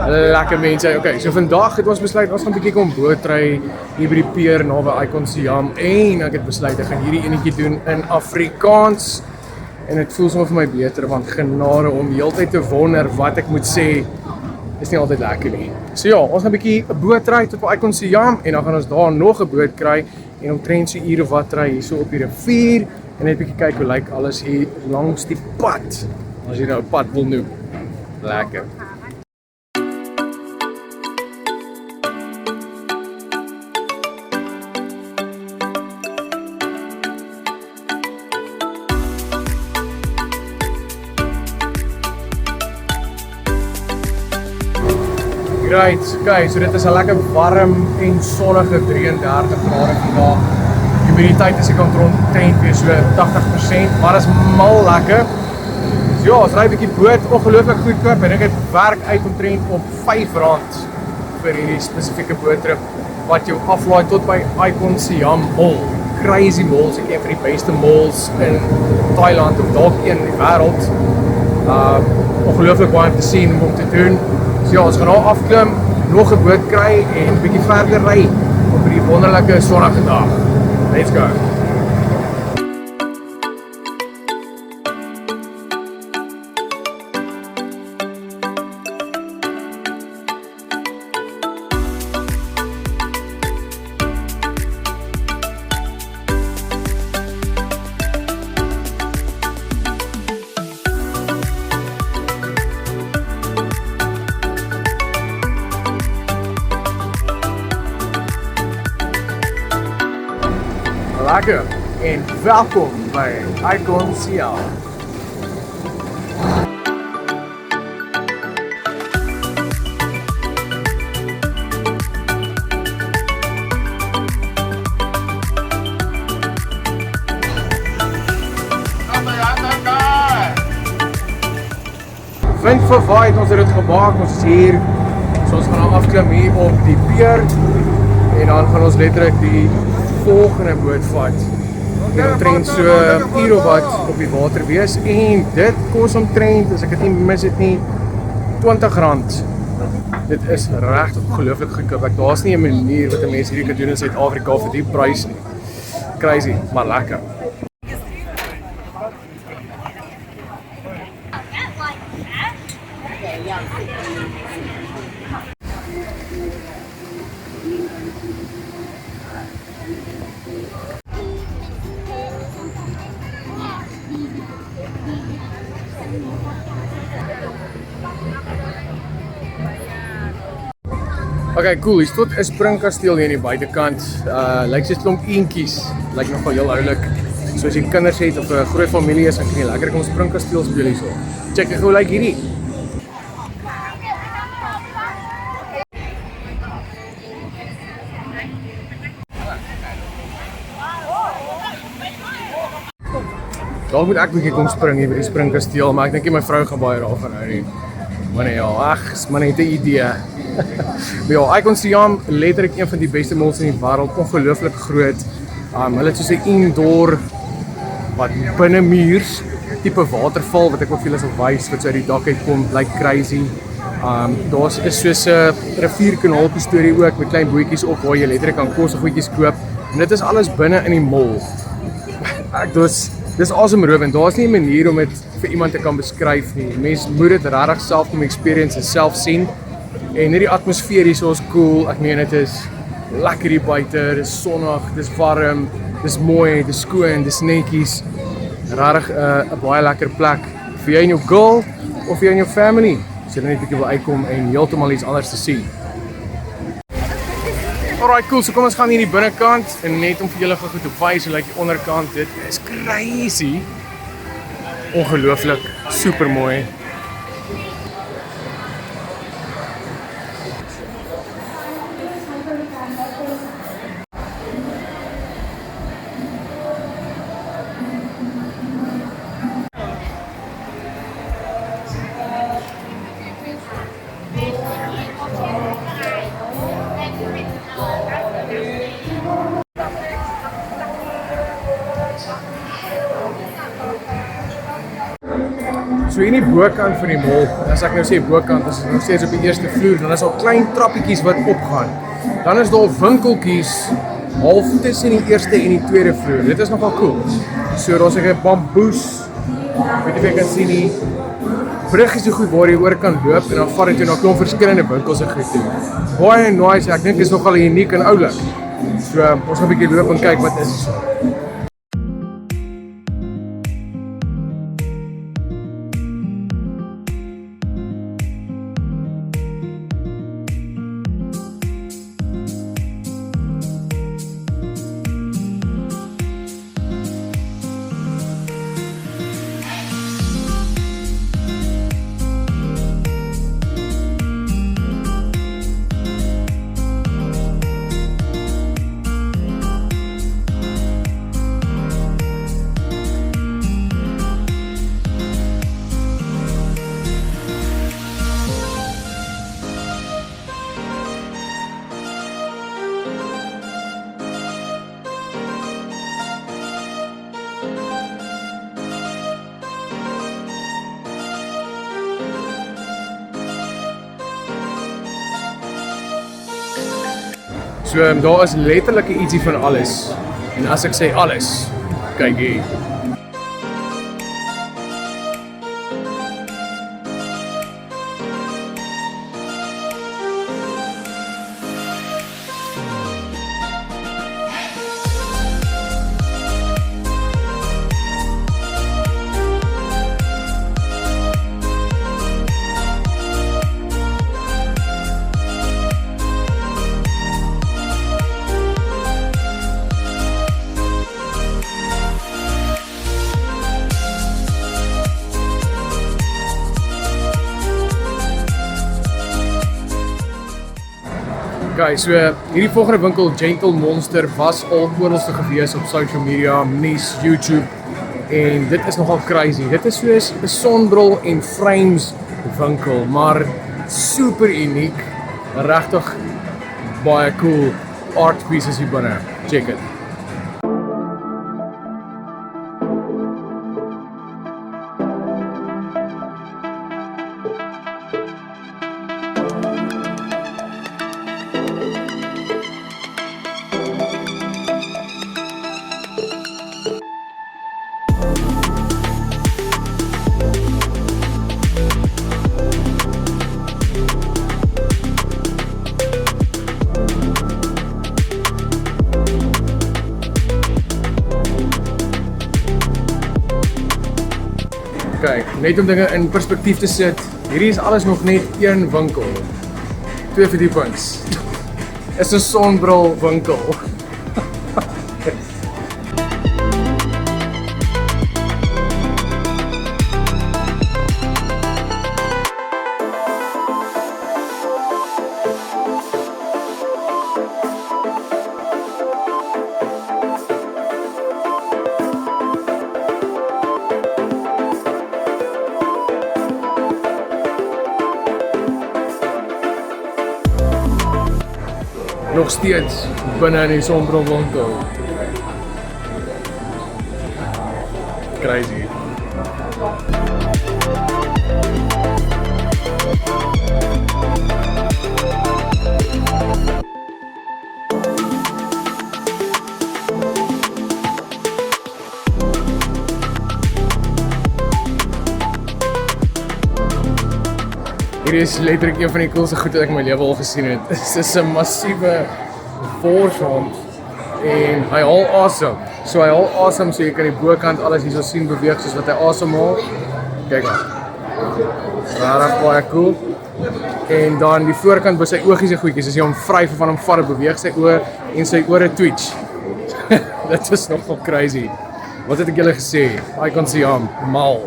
Lekker mense. Okay, so vandag het ons besluit ons gaan 'n bietjie kom bootry hier by die pier naby Icon Siam en ek het besluit ek gaan hierdie enetjie doen in Afrikaans en dit voel sommer vir my beter want genade om die hele tyd te wonder wat ek moet sê is nie altyd lekker nie. So ja, ons gaan 'n bietjie 'n bootry tot by Icon Siam en dan gaan ons daar nog 'n boot kry en omtrent so ure wat ry hier so op die rivier en net 'n bietjie kyk hoe lyk alles hier langs die pad. As jy nou 'n pad wil noem. Lekker. Right, okay, so dit is 'n lekker warm en sonnige 33 grade vandag. Humiditeit is ek omtrent weer so 80%, maar dit is mal lekker. So ja, ons ry 'n bietjie boot, ongelooflik goedkoop en ek het werk uit omtrent op R5 vir hierdie spesifieke boottrip wat jou aflaai tot by Icon Siam Mall. Crazy malls, ek een van die beste malls in Thailand of dalk een in die wêreld. Ongelooflik baie om te sien en om te doen. So ja, ons gaan daar afklim, nog 'n boot kry en 'n bietjie verder ry op hierdie wonderlike sonnige dag. Let's go. Lekker en welkom by Icon Siam. Wind verwaai het ons dit gemaak, ons is hier. So ons gaan nou afklim hier op die pier en dan gaan ons letterlik die volgende boot vat. En omtrent so uur of wat op die water wees en dit kos omtrent, as ek dit nie mis het nie, R20. Dit is regtig ongelooflik goedkoop. Daar's nie 'n manier wat 'n mens hierdie kan doen in Suid-Afrika vir die prys nie. Crazy, maar lekker. Okay, cool. Hier tot 'n springkasteel hier aan die buitekant. Lyk soos 'n klomp eentjies. Lyk nogal heel oulik. So as jy kinders het of 'n groot familie is, dan kan jy lekker kom springkasteel speel hierso. Check hoe lyk hierdie. Daar moet ek 'n bietjie kom spring hier by die springkasteel, maar ek dink my vrou gaan baie daarvan hou nie. Maar nee, ja, ag, is maar net 'n idee. Ja, Icon Siam, letterlik een van die beste malls in die wêreld, ongelooflik groot. Hulle het soos 'n indoor wat binne muurs tipe waterval wat ek wil vir julle sal wys wat so uit die dak uitkom, lyk crazy. Daar's is soos 'n rivierkanaaltjie storie ook met klein bootjies op waar jy letterlik kan kos of goedjies koop. En dit is alles binne in die mall. Dis asemrowend. Daar's nie 'n manier om dit vir iemand te kan beskryf nie. Mens moet dit regtig self kom experience en self sien. En hierdie atmosfeer hier so is cool. Ek meen dit is lekker hier buite, dis sonnig, dis warm, dis mooi, dis skoon, dis netjies. Regtig 'n baie lekker plek vir jou en jou girl of vir jou en jou family. As jy net 'n bietjie wil uitkom en heeltemal iets anders te sien. Alright, cool. So kom ons gaan hier die binnekant en net om vir julle gou te wys hoe lyk die onderkant. Dit is crazy. Ongelooflik, super mooi. So hier in die bokant van die mall, en as ek nou sê bokant, is dit nog steeds op die eerste vloer, dan is daar klein trappietjies wat opgaan. Dan is daar winkeltjies half tussen die eerste en die tweede vloer. Dit is nogal cool. So daar's 'n bamboes, weet jy of jy kan sien nie, bruggies so goed waar jy oor kan loop en dan vat dit jou na klomp verskillende winkels en goed toe. Baie nice, ek dink is nogal uniek en oulik. So ons gaan 'n bietjie loop en kyk wat is so. So daar is letterlik ietsie van alles. En as ek sê alles, kyk hier. Okay, so hierdie volgende winkel, Gentle Monster, was al oralste gewees op social media, nuus, YouTube, en dit is nogal crazy. Dit is soos 'n sonbril en frames winkel, maar super uniek, regtig baie cool art pieces hier binne. Check it. Kyk, net om dinge in perspektief te sit, hierdie is alles nog net een winkel. 2 verdiepings. Is 'n sonbril winkel. Nog steeds binne in die sonbrilwinkel. Crazy. Hier is letterlik een van die coolste goed wat ek in my lewe al gesien het. Dit is 'n massiewe voorsond en hy haal asem. So hy haal asem, so jy kan die bokant alles hier so sien beweeg soos wat hy asemhaal. Kyk dan. Regtig baie cool. En dan die voorkant by sy oogies en goedjies, as jy hom vry van hom vat, beweeg sy oë en sy ore twitch. Dit is nogal crazy. Wat het ek julle gesê? I can see hom mal.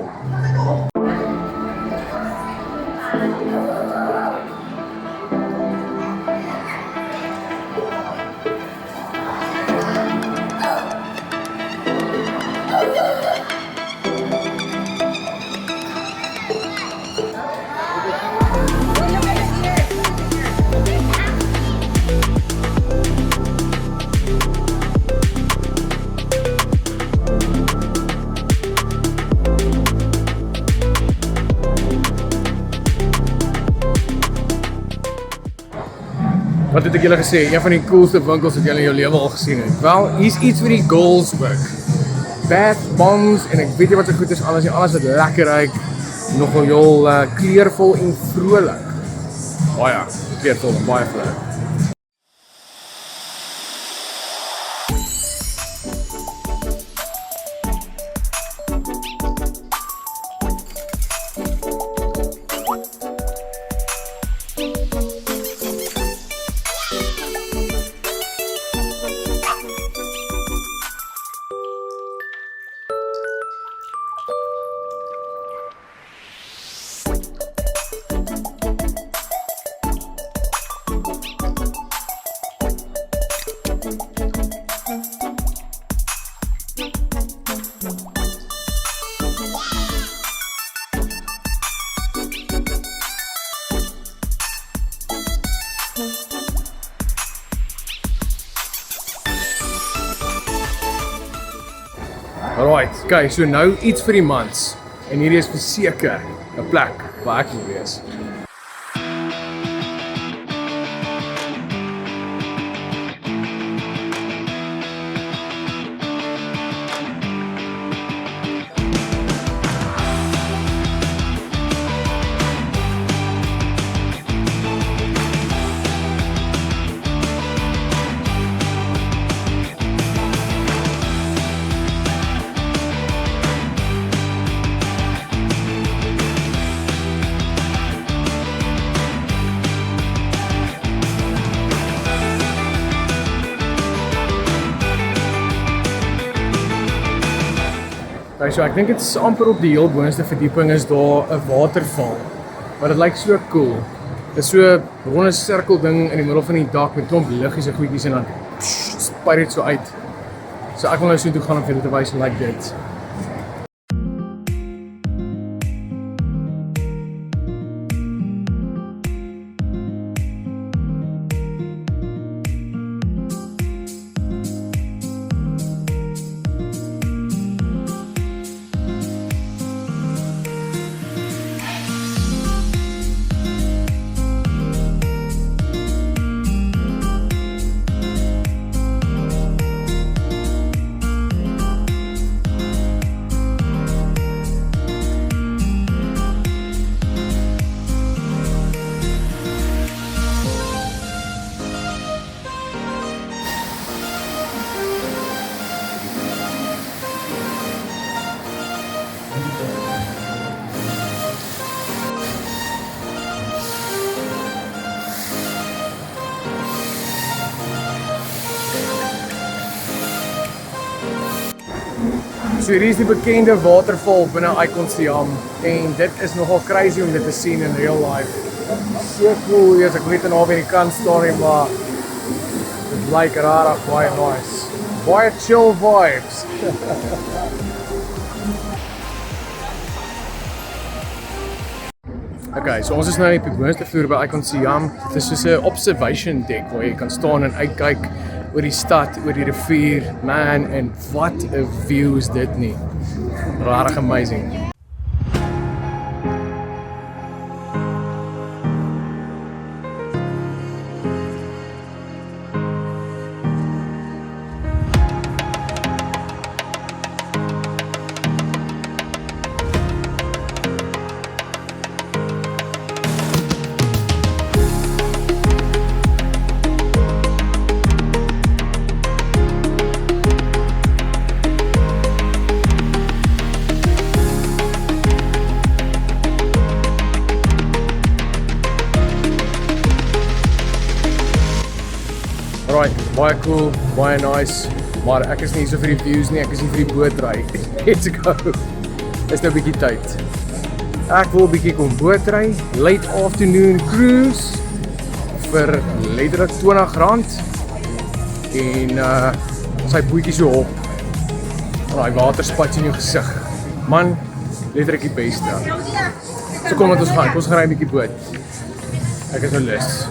Wat het ek julle gesê? Een van die coolste winkels wat julle in jou lewe al gesien het. Wel, hier's iets vir die goals ook. Bath bombs en ek weet nie wat so goed is alles nie. Alles wat lekker ruik, nogal heel kleurvol en vrolik. Baie kleurvol en baie vrolik. Alright, okay, so nou iets vir die mans. En hierdie is verseker 'n plek waar ek wil wees. Okay, so ek dink dit is amper op die heel boonste verdieping is daar 'n waterval. Maar dit lyk so cool. Dit is so 'n ronde sirkel ding in die middel van die dak met klomp liggies en goedjies en dan spuit dit so uit. So ek wil nou so toe gaan om vir julle te wys hoe lyk dit. So hier is die bekende waterval binne Icon Siam en dit is nogal crazy om dit te sien in real life. So cool, ek weet nou weer die kant staan nie, maar dit lyk rarig baie nice. Baie chill vibes. Okay, so ons is nou op die boonste vloer by Icon Siam. Dit is soos 'n observation deck waar jy kan staan en uitkyk oor die stad, oor die rivier, man, en wat 'n view is dit nie. Rarig amazing. Alright, baie cool, baie nice, maar ek is nie hier so vir die views nie, ek is hier vir die bootry. Let's go. Is nou 'n bietjie tyd. Ek wil 'n bietjie kom bootry, late afternoon cruise vir letterlik R20 en as hy bootjie so hop en daai water spat in jou gesig. Man, letterlik die beste. So kom met ons gaan ry 'n bietjie boot. Ek is nou lus.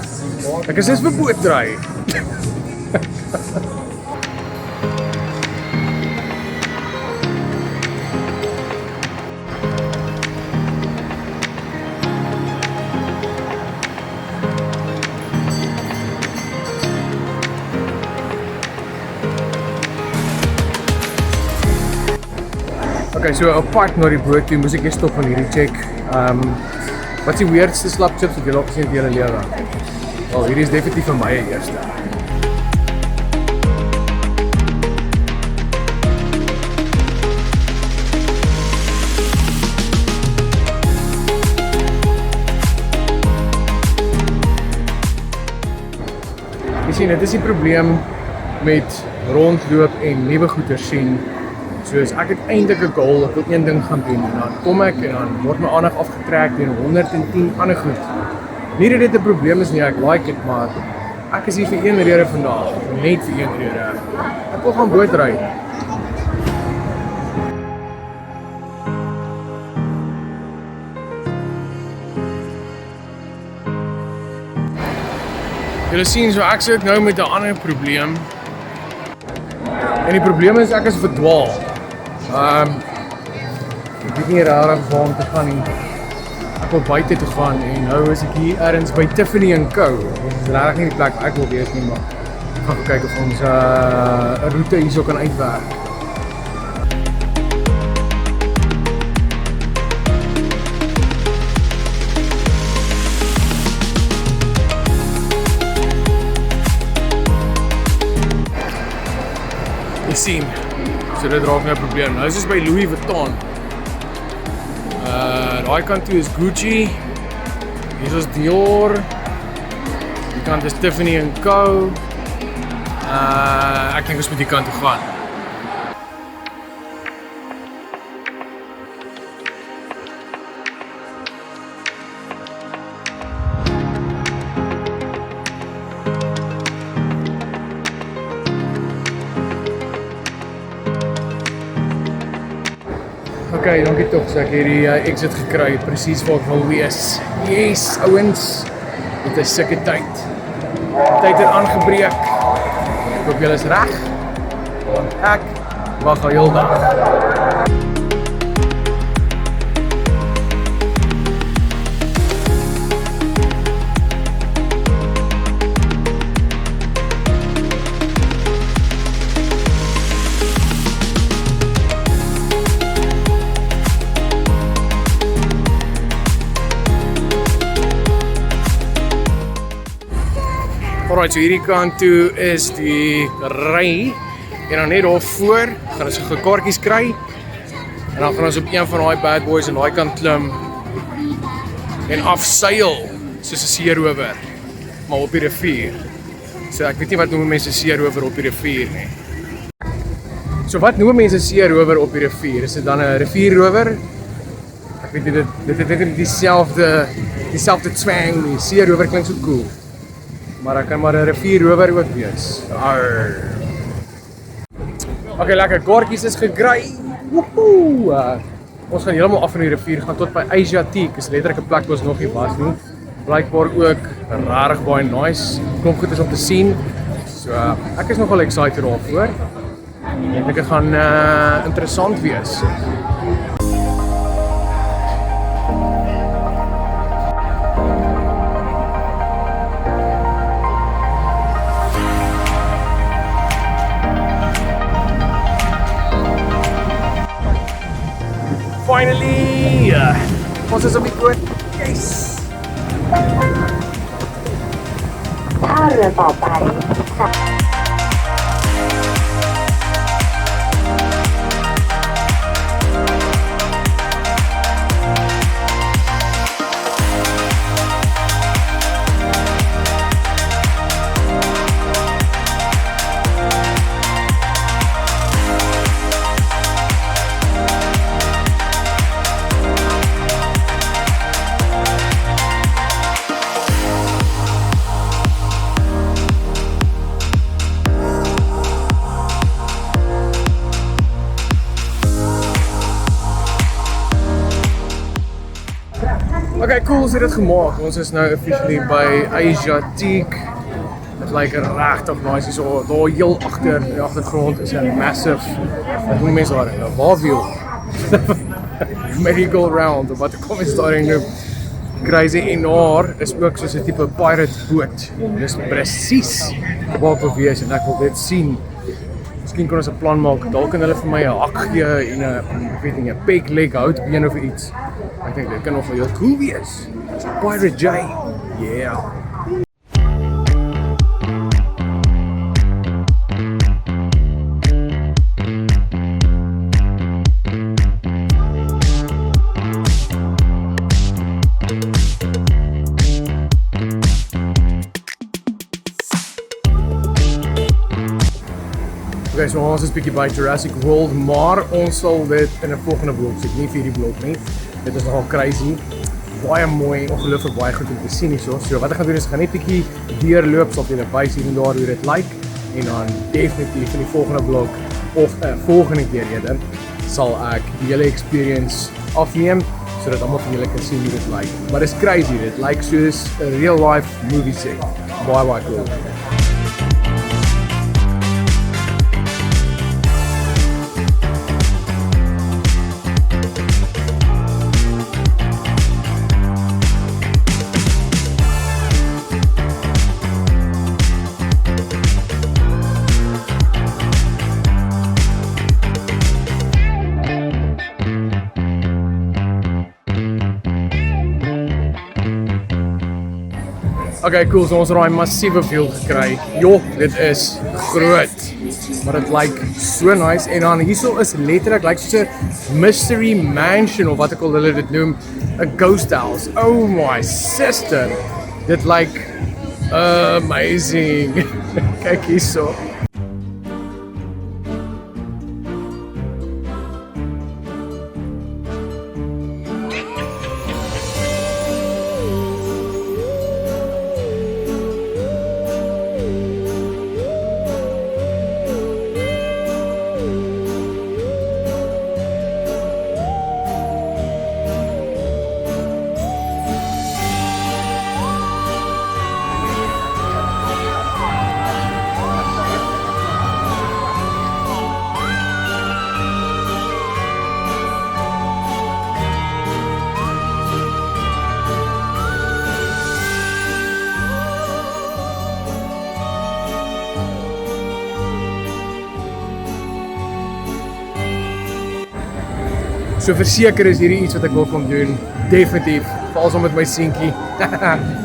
Ek is vir bootry. Okay, so op pad na die boot toe moes ek eers stop en hierdie check. Wat is die weirdste slap chips wat jy al gesien het in julle lewe? Wel, hierdie is definitief vir my eerste. Jy sien, dit is die probleem met rondloop en nuwe goeder sien. Soos ek het eintlik 'n goal, ek wil een ding gaan doen en dan kom ek en dan word my aandag afgetrek deur 110 ander goed. Nie dat dit 'n probleem is nie, ek like dit, maar ek is hier vir een rede vandag, net vir een rede. Ek wil gaan bootry. Julle sien, so ek sit nou met 'n ander probleem. En die probleem is ek is verdwaal. Ek weet nie regtig waar om te gaan nie. Ek wil buite toe gaan en nou is ek hier ergens by Tiffany & Co. Dit is regtig nie die plek waar ek wil wees nie, maar ek gaan kyk of ons 'n roete hierso kan uitwerk. Jy sien, so dit raak my 'n probleem. Nou is ons by Louis Vuitton. Daai kant toe is Gucci. Hier is Dior. Die kant is Tiffany & Co. Ek dink ons moet die kant toe gaan. Okay, dankie tog, so ek het die exit gekry, presies waar ek wil wees. Yes, ouens, dit is sulke tyd. Tyd het aangebreek. Ek hoop julle is reg, want ek wag al heel dag. Alright, so hierdie kant toe is die ry en dan net daar voor gaan ons kaartjies kry en dan gaan ons op een van daai bad boys aan daai kant klim en afseil soos 'n seerower, maar op die rivier. So ek weet nie wat noem mense seerower op die rivier nie. So wat noem mense seerower op die rivier? Is dit dan 'n rivierrower? Ek weet nie, dit het net dieselfde twang nie. Seerower klink so cool. Maar ek kan maar 'n rivierrower ook wees. Arr. Okay, lekker kaartjies is gekry. Woehoe! Ons gaan heeltemal af van die rivier gaan tot by Asiatique. Is letterlik 'n plek waar ons nog nie was nie. Blykbaar ook regtig baie nice. Klomp goed is om te sien. So ek is nogal excited daarvoor. Ek dink dit gaan interessant wees. Finally! Ons is op die boot. Yes! ท่าเรือต่อไปค่ะ Okay, cool, ons het dit gemaak. Ons is nou officially by Asiatique. Dit lyk regtig nice. So daar heel agter, in die agtergrond is 'n massive, wat noem mense daar, 'n waterwiel. Merry-go-round, of wat kom is daar nou? Crazy en daar is ook soos 'n tipe pirate boot. Dis presies waar ek wil wees en ek wil dit sien. Miskien kon ons 'n plan maak. Dalk kan hulle vir my 'n hak gee en 'n ek weet nie, 'n peg leg houtbeen of iets. Ek dink dit kan nog heel cool wees. Pirate J. Yeah. Okay, so ons is bietjie by Jurassic World, maar ons sal dit in 'n volgende blok sien, nie vir hierdie blok nie. Dit is nogal crazy. Baie mooi, ongelooflik baie goed om te sien hierso. So wat ek gaan doen is ek gaan net bietjie deurloop, sal julle wys hier en daar hoe dit lyk en dan definitief in die volgende blok of 'n volgende keer eerder sal ek die hele experience afneem sodat almal van julle kan sien hoe dit lyk. Maar dit is crazy, dit lyk soos 'n real life movie set. Baie cool. Okay, cool, so ons het daai massiewe view gekry. Jo, dit is groot. Maar dit lyk so nice en dan hierso is letterlik lyk soos 'n mystery mansion of wat ek al hulle dit noem, 'n ghost house. Oh my sister. Dit lyk amazing. Kyk hierso. So verseker is hierdie iets wat ek wil kom doen. Definitief, veral saam met my seentjie.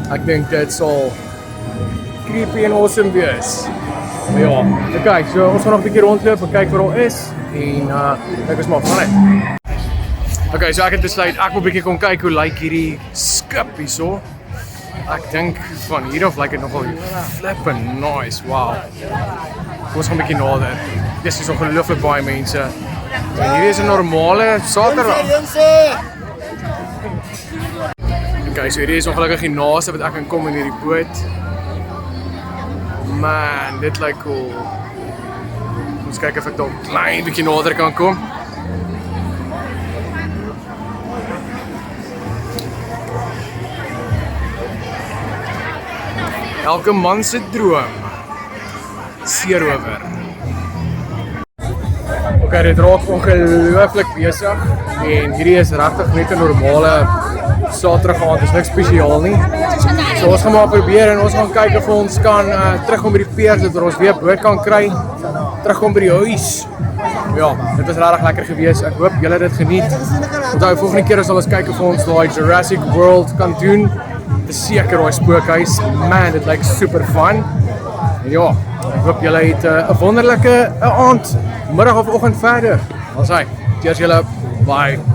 Ek dink dit sal creepy en awesome wees. Maar ja, okay, so ons gaan nog 'n bietjie rondloop en kyk wat daar is en kyk ons maar van uit. Okay, so ek het besluit ek wil 'n bietjie kom kyk hoe lyk hierdie skip hierso. Ek dink van hier af lyk dit nogal flippin nice. Wow. Ons gaan 'n bietjie nader. Dis is ongelooflik baie mense. En hier is 'n normale Saterdag. Okay, so hierdie is ongelukkig die naaste wat ek kan kom in hierdie boot. Man, dit lyk cool. Ons kyk of ek dalk klein bietjie nader kan kom. Elke man se droom. Seerower. Okay, dit raak ongelooflik besig en hierdie is regtig net 'n normale Saterdag aand, dis niks spesiaal nie. So ons gaan maar probeer en ons gaan kyk of ons kan terugkom by die pier sodat ons weer boot kan kry, terugkom by die huis. Ja, dit was regtig lekker geweest. Ek hoop julle het dit geniet. Onthou volgende keer sal ons kyk of ons daai Jurassic World kan doen. Seker daai spookhuis. Man, dit lyk super fun. En ja, ek hoop julle het 'n wonderlike aand, middag of oggend verder. Ons sê, cheers julle. Bye.